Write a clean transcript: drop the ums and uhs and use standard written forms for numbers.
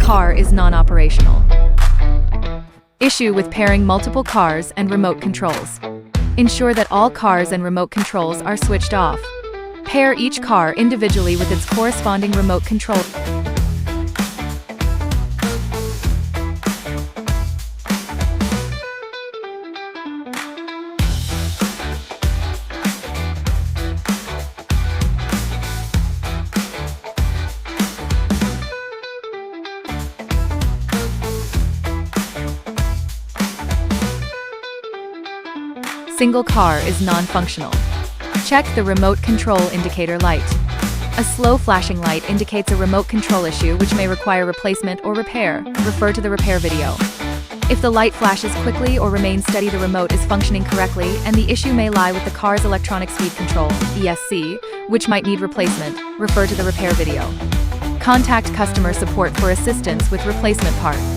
Car is non-operational. Issue with pairing multiple cars and remote controls. Ensure that all cars and remote controls are switched off. Pair each car individually with its corresponding remote control. Single car is non-functional. Check the remote control indicator light. A slow flashing light indicates a remote control issue which may require replacement or repair. Refer to the repair video. If the light flashes quickly or remains steady, the remote is functioning correctly, and the issue may lie with the car's electronic speed control, ESC, which might need replacement. Refer to the repair video. Contact customer support for assistance with replacement part.